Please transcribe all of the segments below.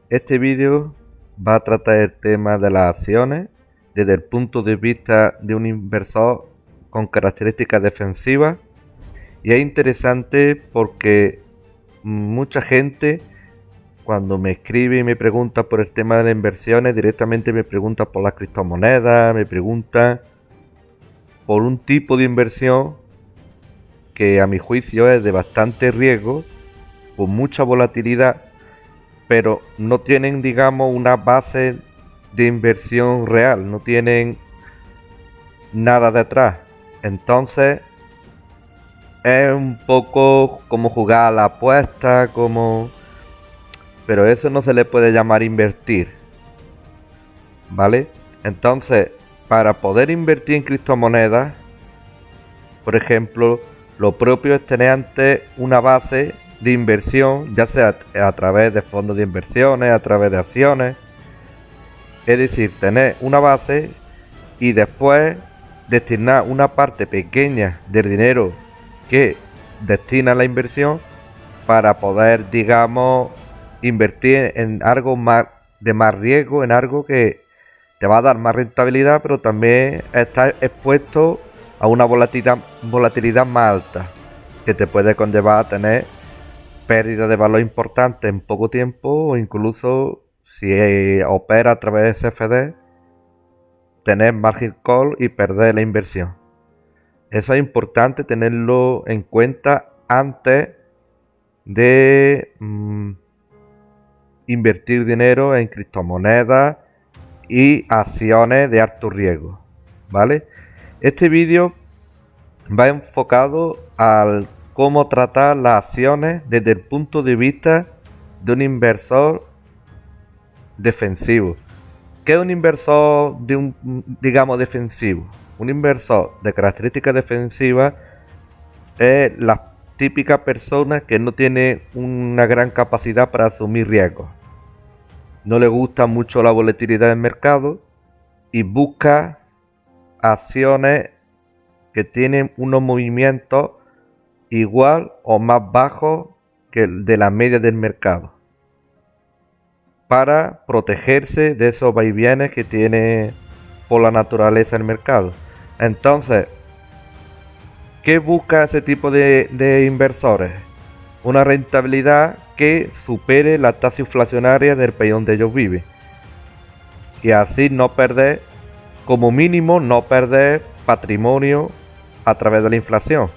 Este vídeo va a tratar el tema de las acciones desde el punto de vista de un inversor con características defensivas, y es interesante porque mucha gente cuando me escribe y me pregunta por el tema de las inversiones directamente me pregunta por las criptomonedas, me pregunta por un tipo de inversión que a mi juicio es de bastante riesgo, con mucha volatilidad, pero no tienen, digamos, una base de inversión real, no tienen nada detrás. Entonces es un poco como jugar a la apuesta, pero eso no se le puede llamar invertir, ¿vale? Entonces, para poder invertir en criptomonedas, por ejemplo, lo propio es tener antes una base de inversión, ya sea a través de fondos de inversiones, a través de acciones. Es decir, tener una base y después destinar una parte pequeña del dinero que destina a la inversión para poder, digamos, invertir en algo más de más riesgo, en algo que te va a dar más rentabilidad, pero también estás expuesto a una volatilidad más alta, que te puede conllevar a tener pérdida de valor importante en poco tiempo, o incluso si opera a través de CFD, tener margin call y perder la inversión. Eso es importante tenerlo en cuenta antes de invertir dinero en criptomonedas y acciones de alto riesgo, ¿vale? Este vídeo va enfocado al cómo tratar las acciones desde el punto de vista de un inversor defensivo. ¿Qué es un inversor digamos, defensivo? Un inversor de características defensivas es la típica persona que no tiene una gran capacidad para asumir riesgos. No le gusta mucho la volatilidad del mercado y busca acciones que tienen unos movimientos igual o más bajos que el de la media del mercado, para protegerse de esos vaivienes que tiene por la naturaleza el mercado. Entonces, ¿qué busca ese tipo de inversores? Una rentabilidad que supere la tasa inflacionaria del país donde ellos viven, y así no perder, como mínimo no perder patrimonio a través de la inflación.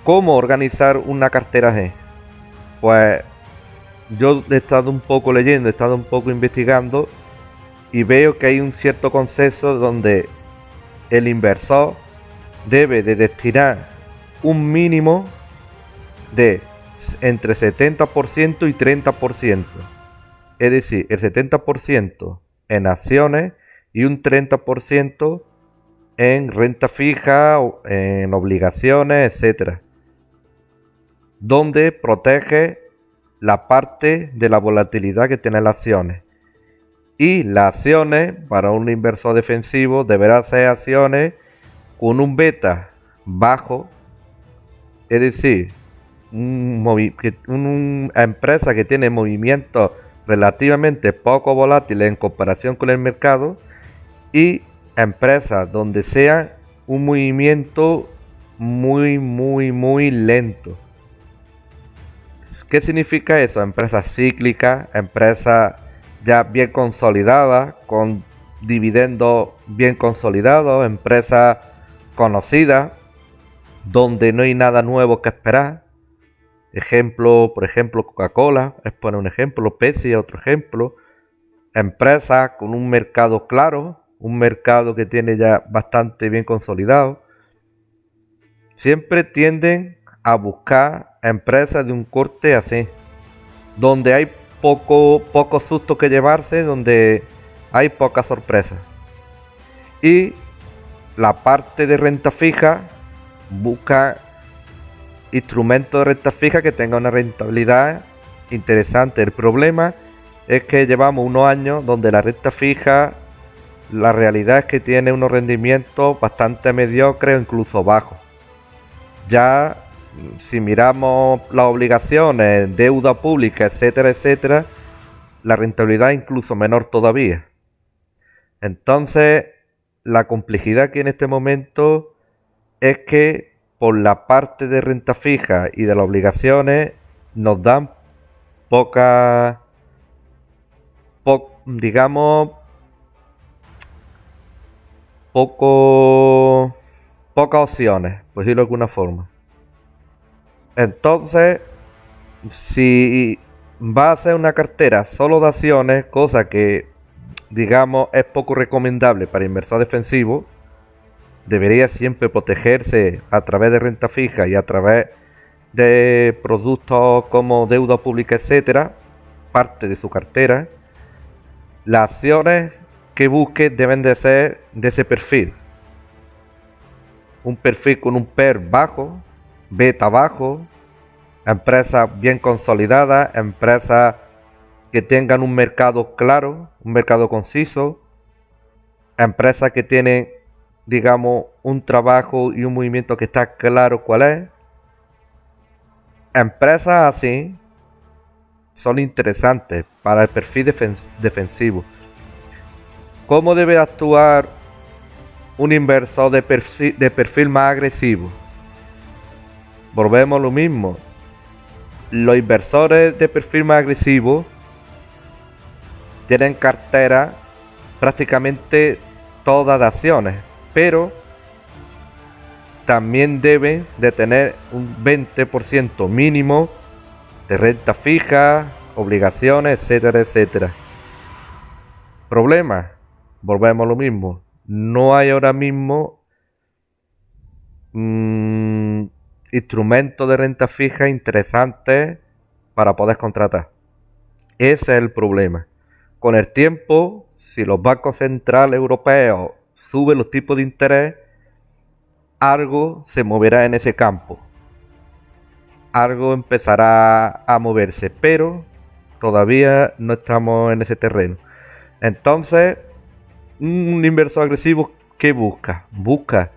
¿Cómo organizar una cartera G? Pues yo he estado un poco leyendo, he estado un poco investigando y veo que hay un cierto consenso donde el inversor debe de destinar un mínimo de entre 70% y 30%. Es decir, el 70% en acciones y un 30% en renta fija, en obligaciones, etcétera, donde protege la parte de la volatilidad que tienen las acciones. Y las acciones, para un inversor defensivo, deberán ser acciones con un beta bajo, es decir, una empresa que tiene movimientos relativamente poco volátiles en comparación con el mercado, y empresas donde sea un movimiento muy lento. ¿Qué significa eso? Empresas cíclicas, empresas ya bien consolidadas, con dividendos bien consolidados, empresas conocidas, donde no hay nada nuevo que esperar. Por ejemplo, Coca-Cola, es poner un ejemplo, Pepsi, otro ejemplo. Empresas con un mercado claro, un mercado que tiene ya bastante bien consolidado. Siempre tienden a buscar empresas de un corte así, donde hay poco susto que llevarse, donde hay pocas sorpresas. Y la parte de renta fija busca instrumentos de renta fija que tengan una rentabilidad interesante. El problema es que llevamos unos años donde la renta fija, la realidad es que tiene unos rendimientos bastante mediocres o incluso bajos. Ya si miramos las obligaciones, deuda pública, etcétera, etcétera, la rentabilidad es incluso menor todavía. Entonces, la complejidad aquí en este momento es que por la parte de renta fija y de las obligaciones nos dan poca, digamos, pocas opciones, por decirlo de alguna forma. Entonces, si va a ser una cartera solo de acciones, cosa que, digamos, es poco recomendable para inversor defensivo, debería siempre protegerse a través de renta fija y a través de productos como deuda pública, etcétera, parte de su cartera. Las acciones que busque deben de ser de ese perfil. Un perfil con un PER bajo, beta bajo, empresas bien consolidadas, empresas que tengan un mercado claro, un mercado conciso, empresas que tienen, digamos, un trabajo y un movimiento que está claro cuál es. Empresas así son interesantes para el perfil defensivo. ¿Cómo debe actuar un inversor de perfil más agresivo? Volvemos a lo mismo. Los inversores de perfil más agresivo tienen cartera prácticamente todas de acciones, pero también deben de tener un 20% mínimo de renta fija, obligaciones, etcétera, etcétera. Problema, volvemos a lo mismo. No hay ahora mismo instrumentos de renta fija interesantes para poder contratar. Ese es el problema. Con el tiempo, si los bancos centrales europeos suben los tipos de interés, algo se moverá en ese campo. Algo empezará a moverse, pero todavía no estamos en ese terreno. Entonces, un inversor agresivo, ¿qué busca? Busca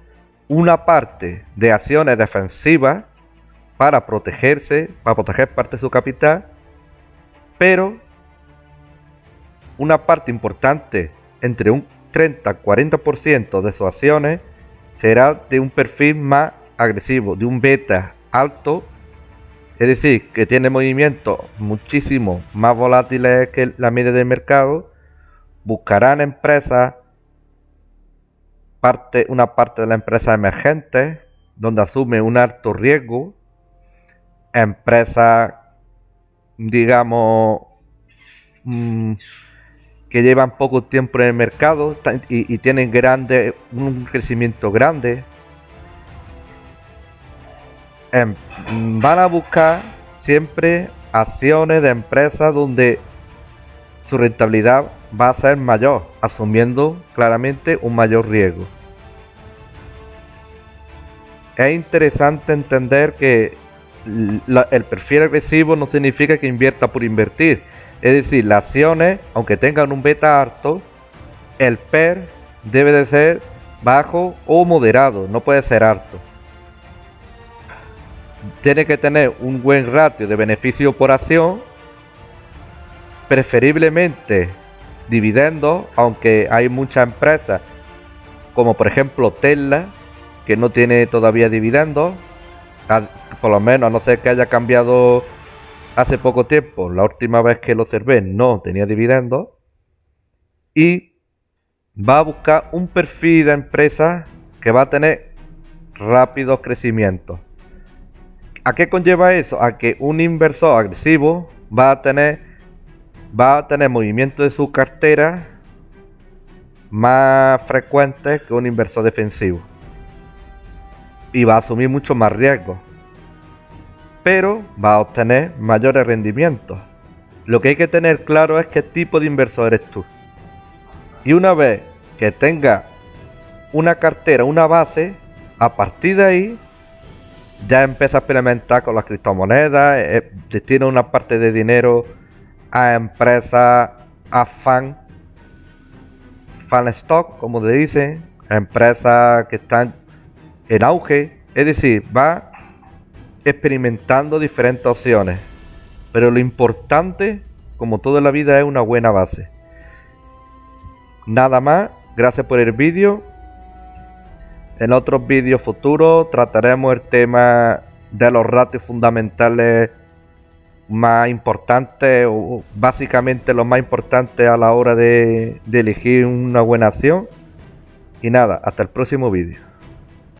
una parte de acciones defensivas para protegerse, para proteger parte de su capital, pero una parte importante, entre un 30-40% de sus acciones, será de un perfil más agresivo, de un beta alto, es decir, que tiene movimientos muchísimo más volátiles que la media del mercado. Buscarán empresas, una parte de la empresa emergente, donde asume un alto riesgo, empresas, digamos, que llevan poco tiempo en el mercado y tienen un crecimiento grande. Van a buscar siempre acciones de empresas donde su rentabilidad va a ser mayor, asumiendo claramente un mayor riesgo. Es interesante entender que el perfil agresivo no significa que invierta por invertir. Es decir, las acciones, aunque tengan un beta alto, el PER debe de ser bajo o moderado, no puede ser alto. Tiene que tener un buen ratio de beneficio por acción, preferiblemente dividendos, aunque hay muchas empresas, como por ejemplo Tesla, que no tiene todavía dividendos, por lo menos a no ser que haya cambiado hace poco tiempo. La última vez que lo observé no tenía dividendos. Y va a buscar un perfil de empresa que va a tener rápidos crecimientos. ¿A qué conlleva eso? A que un inversor agresivo va a tener movimiento de su cartera más frecuentes que un inversor defensivo. Y va a asumir mucho más riesgo, pero va a obtener mayores rendimientos. Lo que hay que tener claro es qué tipo de inversor eres tú. Y una vez que tenga una cartera, una base, a partir de ahí ya empieza a experimentar con las criptomonedas, destina una parte de dinero a empresas, a fan stock, como se dice, a empresas que están en auge. Es decir, va experimentando diferentes opciones. Pero lo importante, como todo en la vida, es una buena base. Nada más, gracias por el vídeo. En otros vídeos futuros trataremos el tema de los ratios fundamentales más importantes, o básicamente los más importantes a la hora de elegir una buena acción. Y nada, hasta el próximo vídeo.